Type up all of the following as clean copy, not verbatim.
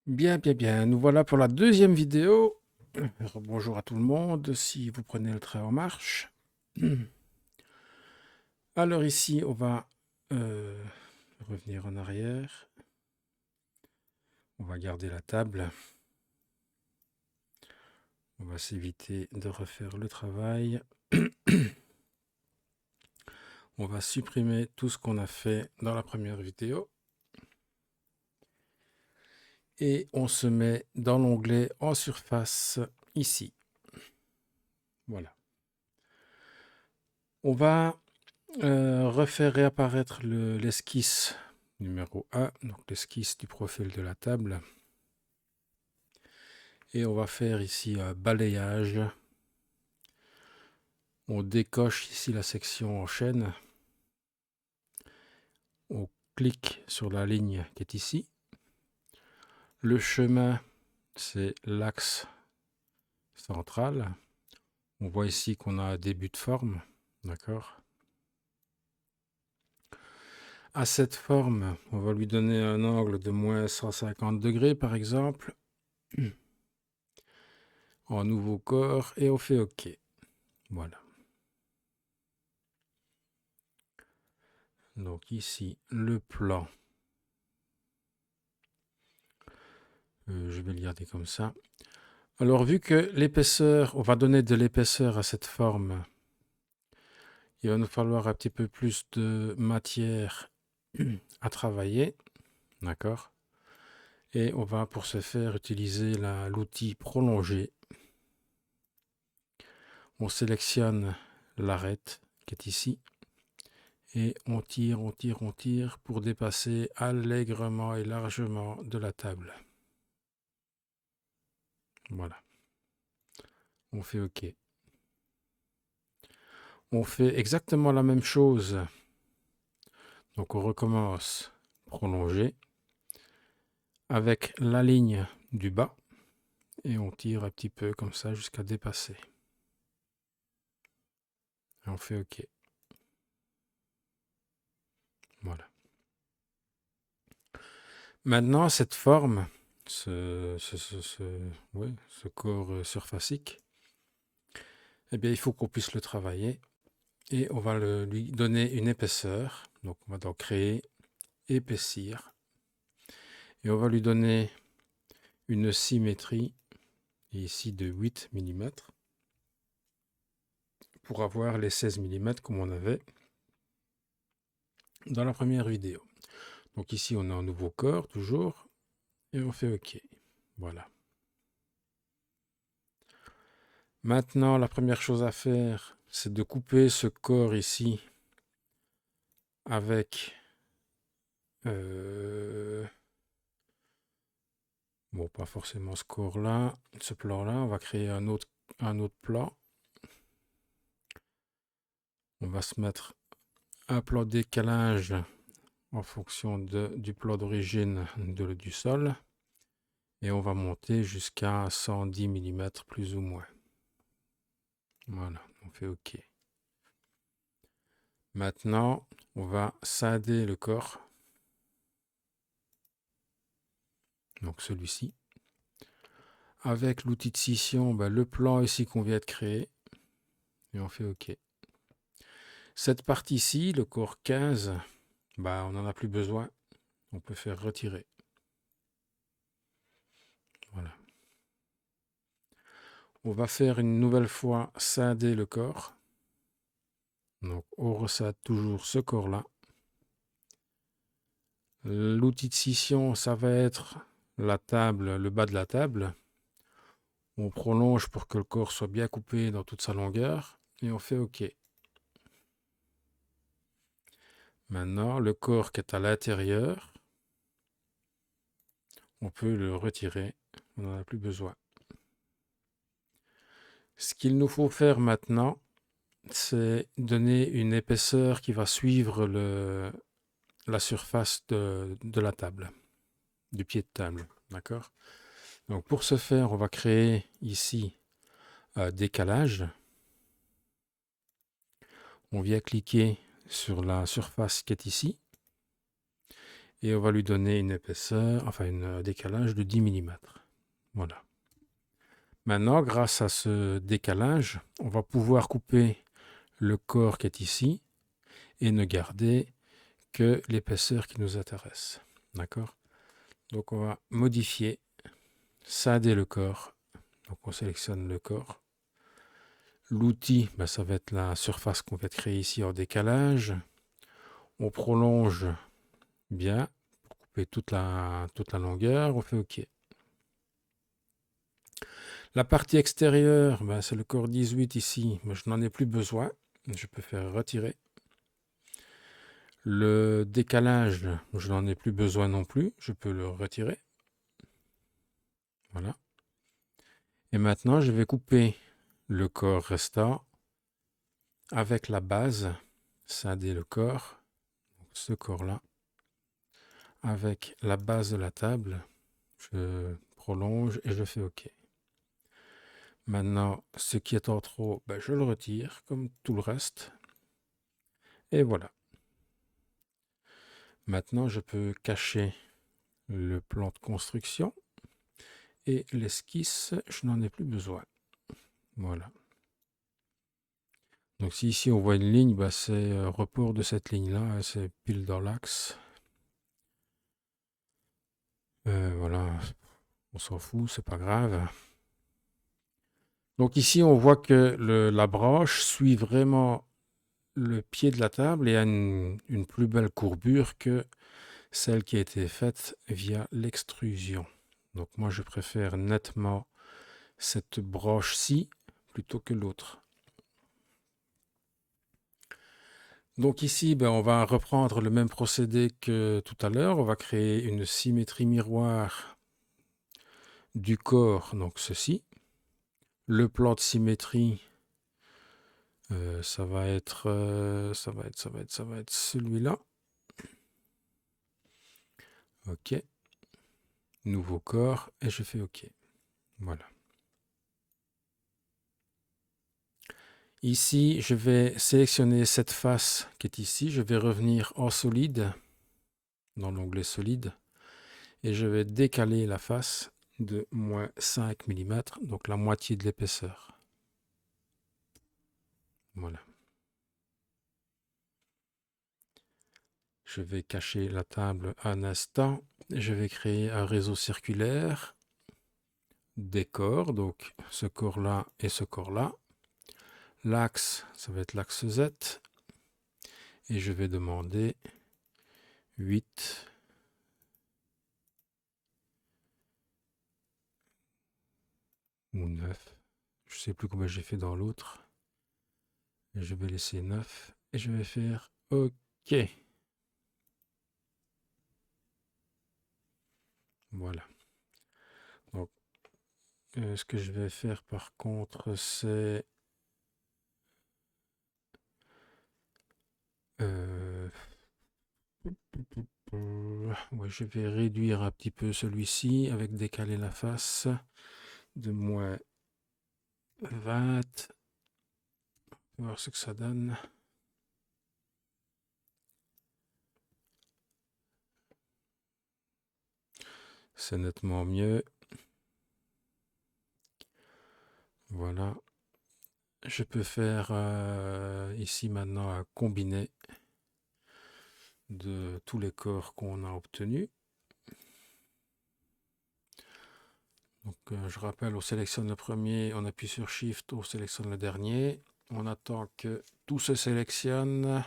Bien, bien, bien. Nous voilà pour la deuxième vidéo. Bonjour à tout le monde, si vous prenez le train en marche. Alors ici, on va euh, revenir en arrière. On va garder la table. On va s'éviter de refaire le travail. On va supprimer tout ce qu'on a fait dans la première vidéo. Et on se met dans l'onglet en surface ici. Voilà. On va refaire réapparaître l'esquisse numéro 1, donc l'esquisse du profil de la table. Et on va faire ici un balayage. On décoche ici la section en chaîne. On clique sur la ligne qui est ici. Le chemin, c'est l'axe central. On voit ici qu'on a un début de forme. D'accord. À cette forme, on va lui donner un angle de moins 150 degrés par exemple. En nouveau corps et on fait OK. Voilà. Donc ici, le plan. Je vais le garder comme ça. Alors, vu que l'épaisseur, on va donner de l'épaisseur à cette forme, il va nous falloir un petit peu plus de matière à travailler. D'accord. Et on va pour ce faire utiliser l'outil prolongé. On sélectionne l'arête qui est ici. Et on tire, on tire, on tire pour dépasser allègrement et largement de la table. Voilà. On fait OK. On fait exactement la même chose. Donc on recommence prolonger avec la ligne du bas et on tire un petit peu comme ça jusqu'à dépasser. Et on fait OK. Voilà. Maintenant, cette forme, ce corps surfacique, eh bien, il faut qu'on puisse le travailler et on va lui donner une épaisseur. Donc, on va donc créer, épaissir et on va lui donner une symétrie ici de 8 mm pour avoir les 16 mm comme on avait dans la première vidéo. Donc ici, on a un nouveau corps, toujours, et on fait OK. Voilà. Maintenant, la première chose à faire, c'est de couper ce corps ici avec... bon, pas forcément ce corps-là, ce plan-là. On va créer un autre plan. On va se mettre un plan de décalage en fonction du plan d'origine du sol. Et on va monter jusqu'à 110 mm plus ou moins. Voilà, on fait OK. Maintenant, on va scinder le corps. Donc celui-ci. Avec l'outil de scission, le plan ici qu'on vient de créer. Et on fait OK. Cette partie-ci, le corps 15, on n'en a plus besoin. On peut faire retirer. Voilà. On va faire une nouvelle fois scinder le corps. Donc on rescinde toujours ce corps-là. L'outil de scission, ça va être la table, le bas de la table. On prolonge pour que le corps soit bien coupé dans toute sa longueur. Et on fait OK. Maintenant, le corps qui est à l'intérieur, on peut le retirer. On n'en a plus besoin. Ce qu'il nous faut faire maintenant, c'est donner une épaisseur qui va suivre la surface de la table, du pied de table. D'accord? Donc pour ce faire, on va créer ici un décalage. On vient cliquer sur la surface qui est ici. et on va lui donner une épaisseur, enfin un décalage de 10 mm. Voilà. Maintenant, grâce à ce décalage, on va pouvoir couper le corps qui est ici et ne garder que l'épaisseur qui nous intéresse. D'accord? Donc on va modifier, scinder le corps. Donc on sélectionne le corps. L'outil, ça va être la surface qu'on va créer ici en décalage. On prolonge bien pour couper toute la longueur. On fait OK. La partie extérieure, c'est le corps 18 ici, mais je n'en ai plus besoin. Je peux faire retirer. Le décalage, je n'en ai plus besoin non plus. Je peux le retirer. Voilà. Et maintenant, je vais couper le corps restant avec la base, scinder le corps, ce corps-là, avec la base de la table. Je prolonge et je fais OK. Maintenant, ce qui est en trop, je le retire, comme tout le reste. Et voilà. Maintenant, je peux cacher le plan de construction. Et l'esquisse, je n'en ai plus besoin. Voilà. Donc si ici on voit une ligne, c'est report de cette ligne-là, c'est pile dans l'axe. Voilà, on s'en fout, c'est pas grave. Donc ici on voit que la branche suit vraiment le pied de la table et a une plus belle courbure que celle qui a été faite via l'extrusion. Donc moi je préfère nettement cette branche-ci plutôt que l'autre. Donc ici, on va reprendre le même procédé que tout à l'heure. On va créer une symétrie miroir du corps, donc ceci. Le plan de symétrie, ça va être celui-là. OK. Nouveau corps et je fais OK. Voilà. Ici, je vais sélectionner cette face qui est ici. Je vais revenir en solide, dans l'onglet solide, et je vais décaler la face de moins 5 mm, donc la moitié de l'épaisseur. Voilà. Je vais cacher la table un instant. Je vais créer un réseau circulaire des corps, donc ce corps-là et ce corps-là. L'axe, ça va être l'axe Z. Et je vais demander 8 ou 9. Je ne sais plus combien j'ai fait dans l'autre. Je vais laisser 9 et je vais faire OK. Voilà. Donc, ce que je vais faire par contre, c'est ouais, je vais réduire un petit peu celui-ci avec décaler la face de moins 20. On va voir ce que ça donne. C'est nettement mieux. Voilà. Je peux faire ici maintenant un combiné de tous les corps qu'on a obtenus. Donc je rappelle, on sélectionne le premier, on appuie sur Shift, on sélectionne le dernier. On attend que tout se sélectionne.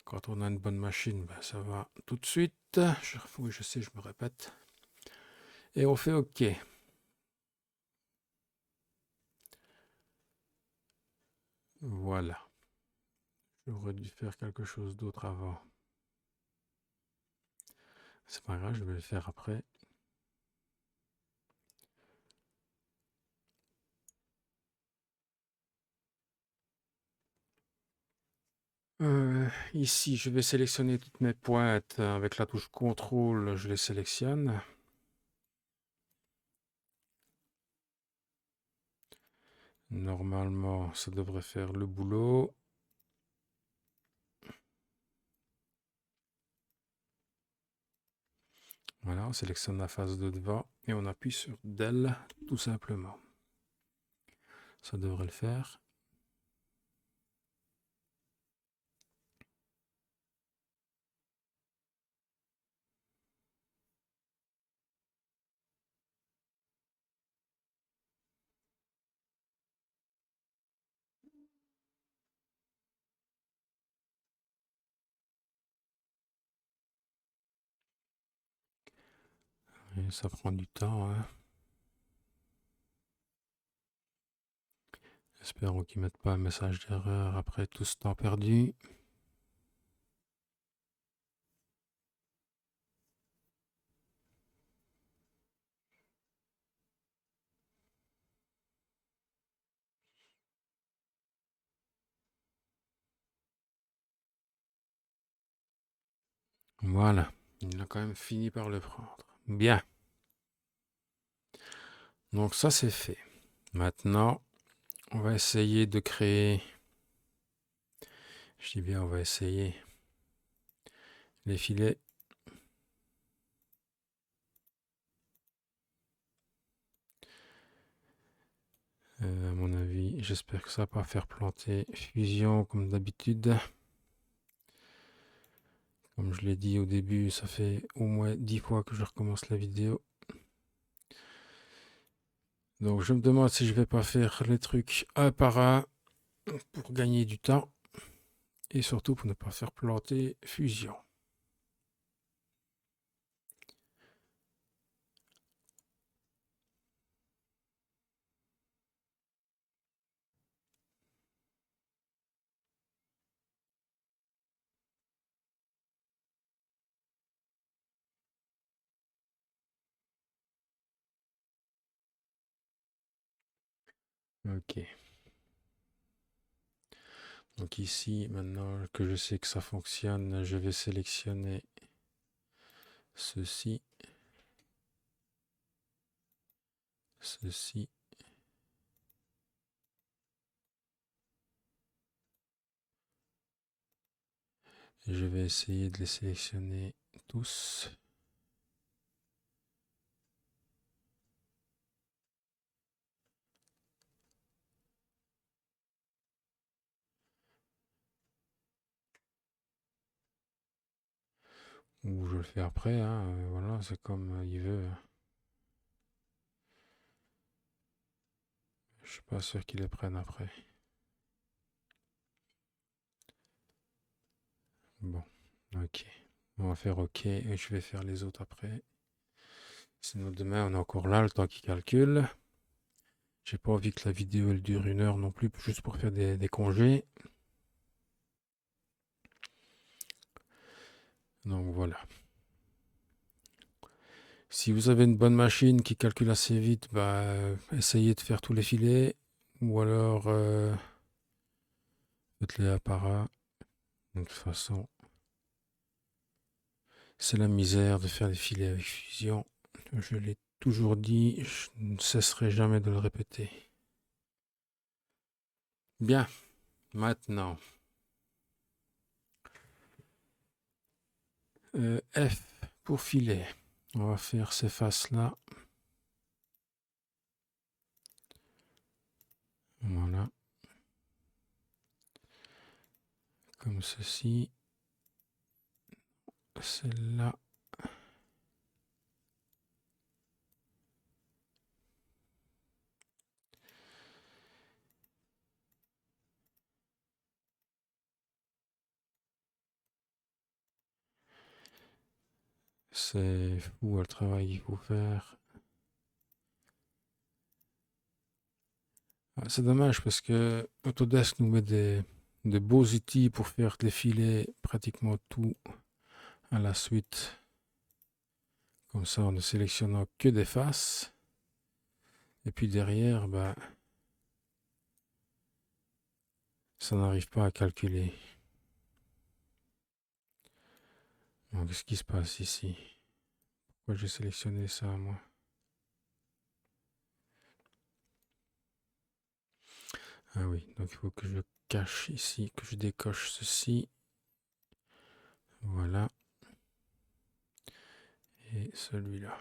Quand on a une bonne machine, ça va tout de suite. Oui, je sais, je me répète. Et on fait OK. Voilà. J'aurais dû faire quelque chose d'autre avant. C'est pas grave, je vais le faire après. Ici, je vais sélectionner toutes mes pointes avec la touche CTRL, je les sélectionne. Normalement, ça devrait faire le boulot. Voilà, on sélectionne la face de devant et on appuie sur Del tout simplement. Ça devrait le faire. Et ça prend du temps, hein. Espérons qu'ils ne mettent pas un message d'erreur après tout ce temps perdu. Voilà, il a quand même fini par le prendre. Bien. Donc ça c'est fait. Maintenant, on va essayer de créer, je dis bien on va essayer, les filets. À mon avis, j'espère que ça va pas faire planter Fusion comme d'habitude. Comme je l'ai dit au début, ça fait au moins 10 fois que je recommence la vidéo. Donc je me demande si je vais pas faire les trucs un par un pour gagner du temps et surtout pour ne pas faire planter Fusion. Ok. Donc ici, maintenant que je sais que ça fonctionne, je vais sélectionner ceci, ceci. Et je vais essayer de les sélectionner tous. Ou je le fais après, hein, voilà, c'est comme il veut. Je suis pas sûr qu'ils les prennent après. Bon, ok. On va faire ok et je vais faire les autres après. Sinon demain on est encore là, le temps qu'il calcule. J'ai pas envie que la vidéo elle dure 1 heure non plus, juste pour faire des congés. Donc voilà. Si vous avez une bonne machine qui calcule assez vite, bah, essayez de faire tous les filets. Ou alors faites-les un par un. De toute façon, c'est la misère de faire des filets avec Fusion. Je l'ai toujours dit, je ne cesserai jamais de le répéter. Bien, maintenant. F pour filet. On va faire ces faces-là. Voilà. Comme ceci. Celle-là. C'est fou le travail qu'il faut faire. Ah, c'est dommage parce que Autodesk nous met de beaux outils pour faire défiler pratiquement tout à la suite. Comme ça, en ne sélectionnant que des faces. Et puis derrière, bah, ça n'arrive pas à calculer. Donc, qu'est-ce qui se passe ici? Pourquoi j'ai sélectionné ça, moi? Ah oui, donc il faut que je cache ici, que je décoche ceci. Voilà. et celui-là.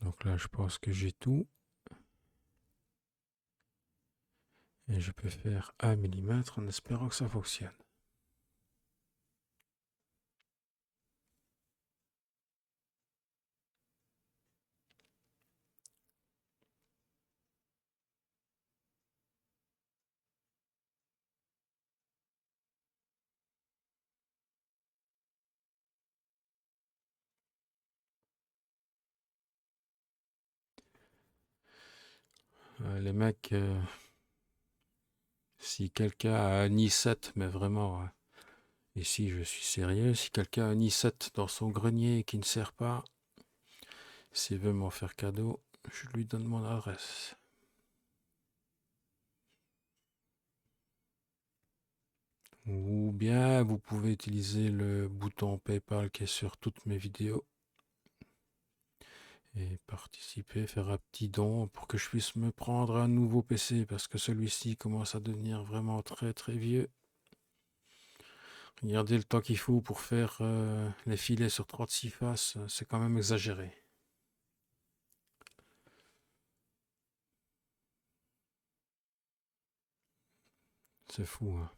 Donc là, je pense que j'ai tout. Et je peux faire 1 mm en espérant que ça fonctionne. Les mecs, si quelqu'un a un i7, mais vraiment, ici je suis sérieux, si quelqu'un a un i7 dans son grenier qui ne sert pas, s'il veut m'en faire cadeau, je lui donne mon adresse. Ou bien vous pouvez utiliser le bouton PayPal qui est sur toutes mes vidéos et participer, faire un petit don pour que je puisse me prendre un nouveau PC parce que celui-ci commence à devenir vraiment très très vieux. Regardez le temps qu'il faut pour faire les filets sur 36 faces, c'est quand même exagéré. C'est fou, hein.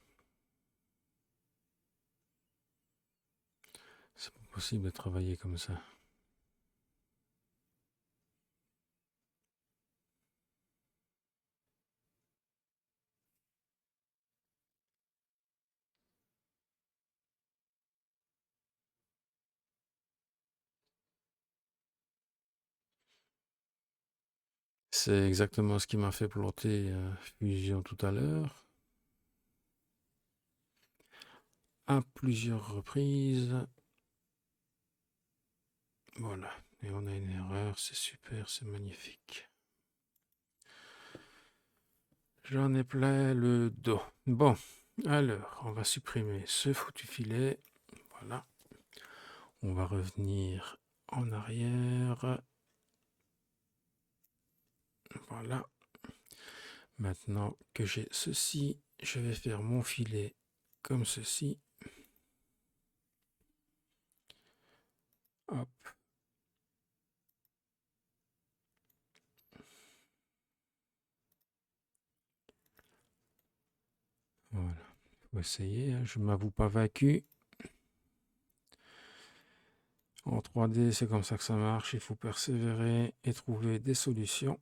C'est pas possible de travailler comme ça. C'est exactement ce qui m'a fait planter Fusion tout à l'heure. À plusieurs reprises. Voilà. Et on a une erreur, c'est super, c'est magnifique. J'en ai plein le dos. Bon, alors, on va supprimer ce foutu filet. Voilà. On va revenir en arrière. Voilà. Maintenant que j'ai ceci, je vais faire mon filet comme ceci. Hop. Voilà. Faut essayer, hein. Je ne m'avoue pas vaincu. En 3D, c'est comme ça que ça marche. Il faut persévérer et trouver des solutions.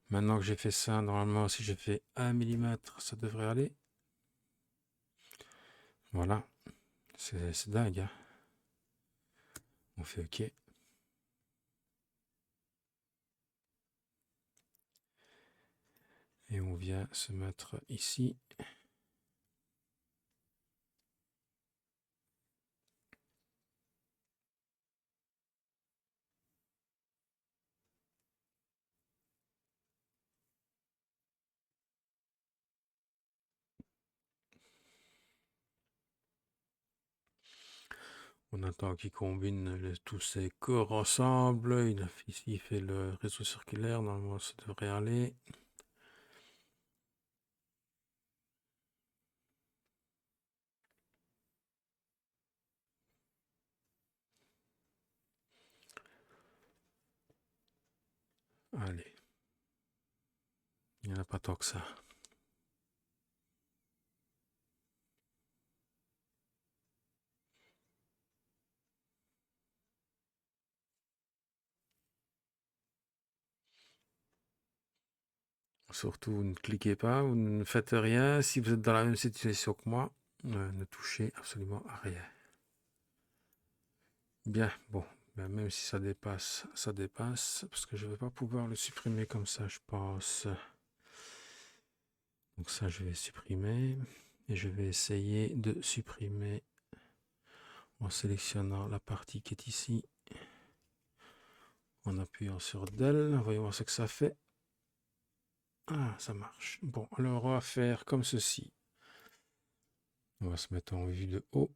Maintenant que j'ai fait ça, normalement, si je fais 1 mm, ça devrait aller. Voilà. C'est dingue, hein. On fait OK. Et on vient se mettre ici. On attend qu'il combine tous ces corps ensemble. Ici, il fait le réseau circulaire. Normalement, ça devrait aller. Allez. Il n'y en a pas tant que ça. Surtout, vous ne cliquez pas, vous ne faites rien. Si vous êtes dans la même situation que moi, ne touchez absolument à rien. Bien, bon, ben, même si ça dépasse, parce que je ne vais pas pouvoir le supprimer comme ça, je pense. Donc ça, je vais supprimer. Et je vais essayer de supprimer en sélectionnant la partie qui est ici. En appuyant sur Del. Voyons voir ce que ça fait. Ah, ça marche. Bon, alors on va faire comme ceci. On va se mettre en vue de haut.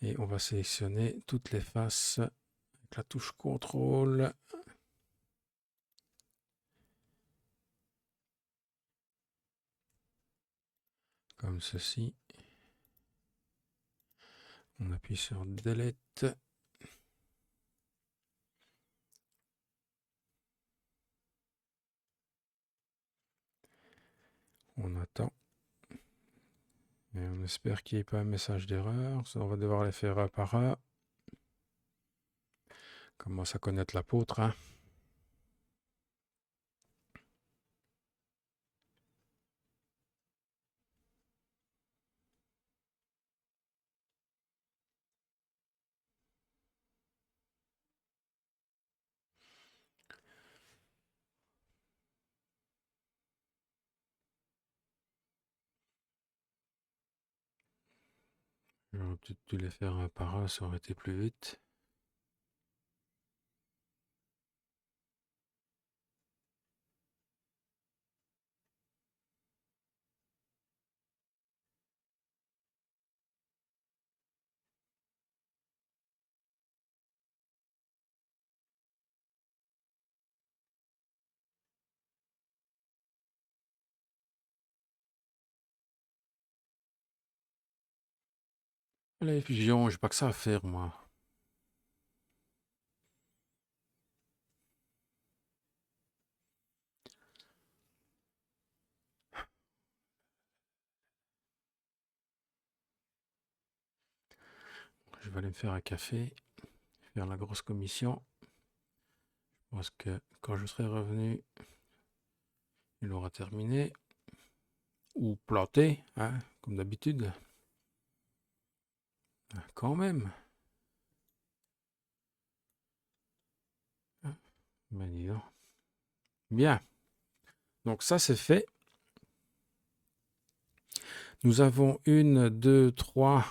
Et on va sélectionner toutes les faces avec la touche CTRL. Comme ceci. On appuie sur Delete. On attend. Et on espère qu'il n'y ait pas un message d'erreur. On va devoir les faire un par un. Commence à connaître l'apôtre, hein. J'aurais peut-être dû les faire un par un, ça aurait été plus vite. Les pigeons, j'ai pas que ça à faire, moi. Je vais aller me faire un café, faire la grosse commission. Je pense que quand je serai revenu, il aura terminé. Ou planté, hein, comme d'habitude. Quand même. Ben dis donc. Bien. Donc ça, c'est fait. Nous avons une, deux, trois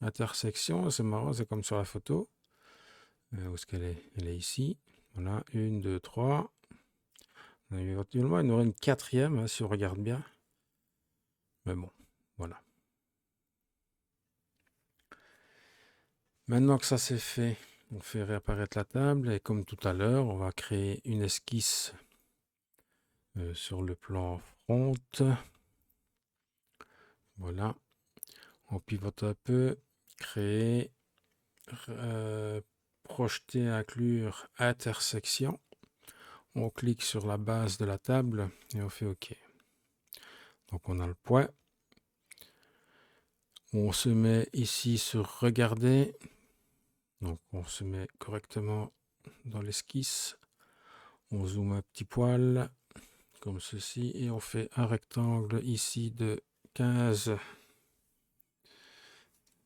intersections. C'est marrant, c'est comme sur la photo. Où est-ce qu'elle est? Elle est ici. Voilà, une, deux, trois. Éventuellement, il y en aurait une quatrième, hein, si on regarde bien. Mais bon, voilà. Maintenant que ça c'est fait, on fait réapparaître la table. Et comme tout à l'heure, on va créer une esquisse sur le plan front. Voilà. On pivote un peu. Créer. Projeter, inclure, intersection. On clique sur la base de la table et on fait OK. Donc on a le point. On se met ici sur regarder. Donc on se met correctement dans l'esquisse. On zoome un petit poil comme ceci et on fait un rectangle ici de 15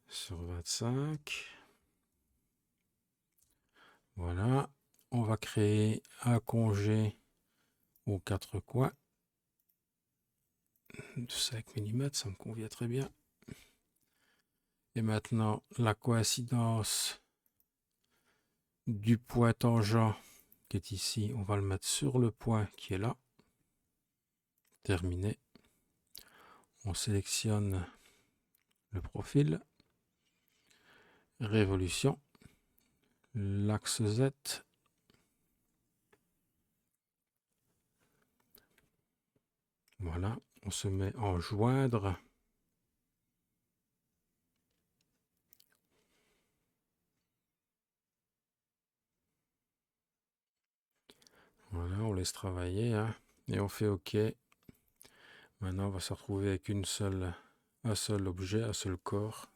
sur 25. Voilà. On va créer un congé aux quatre coins de 5 mm, ça me convient très bien. Et maintenant, la coïncidence du point tangent qui est ici, on va le mettre sur le point qui est là. Terminé. On sélectionne le profil. Révolution. L'axe Z. Voilà. On se met en joindre. Voilà, on laisse travailler, hein, et on fait OK. Maintenant, on va se retrouver avec un seul objet, un seul corps,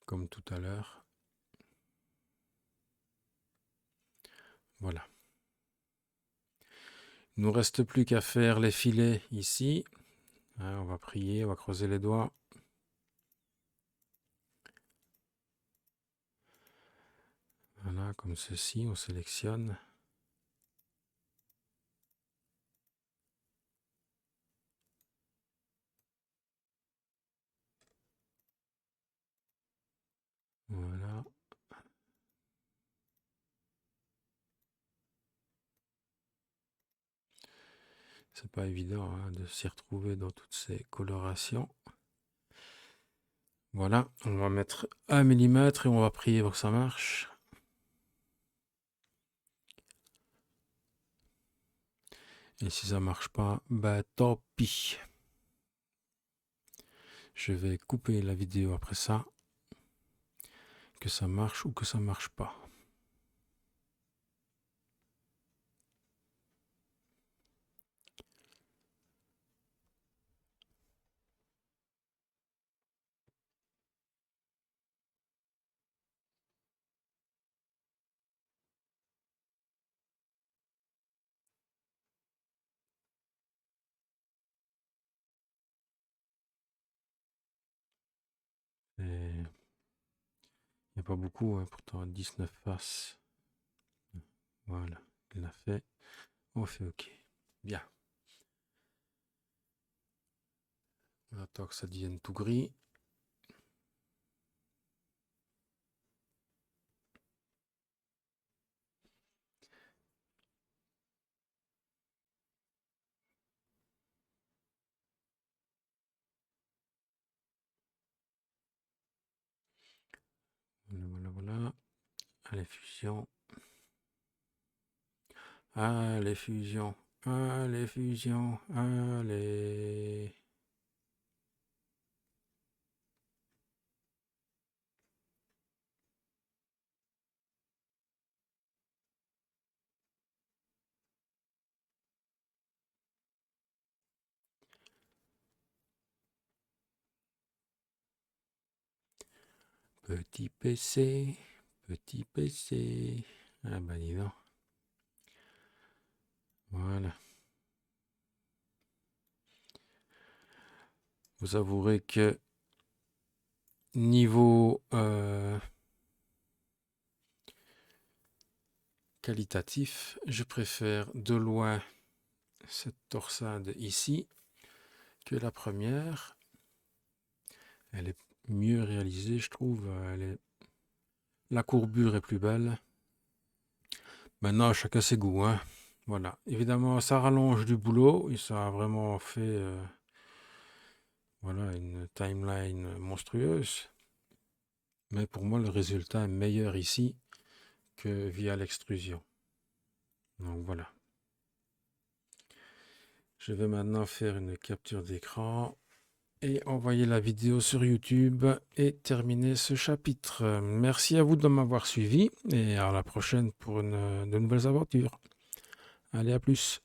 comme tout à l'heure. Voilà. Il ne nous reste plus qu'à faire les filets ici. Hein, on va prier, on va creuser les doigts. Voilà, comme ceci, on sélectionne. Voilà. C'est pas évident, hein, de s'y retrouver dans toutes ces colorations. Voilà, on va mettre 1 mm et on va prier pour que ça marche. Et si ça marche pas, bah tant pis. Je vais couper la vidéo après ça, que ça marche ou que ça marche pas. Il n'y a pas beaucoup, hein, pourtant 19 faces. Voilà, il l'a fait. On fait OK. Bien. On attend que ça devienne tout gris. Voilà. Allez, fusion. Allez, fusion. Allez, fusion. Allez. Petit PC. Petit PC. Ah bah dis donc. Voilà. Vous avouerez que niveau qualitatif, je préfère de loin cette torsade ici que la première. Elle est mieux réalisée, je trouve. La courbure est plus belle. Maintenant, chacun ses goûts, hein. Voilà. Évidemment, ça rallonge du boulot et ça a vraiment fait voilà, une timeline monstrueuse. Mais pour moi, le résultat est meilleur ici que via l'extrusion. Donc voilà. Je vais maintenant faire une capture d'écran et envoyer la vidéo sur YouTube et terminer ce chapitre. Merci à vous de m'avoir suivi et à la prochaine pour de nouvelles aventures. Allez, à plus.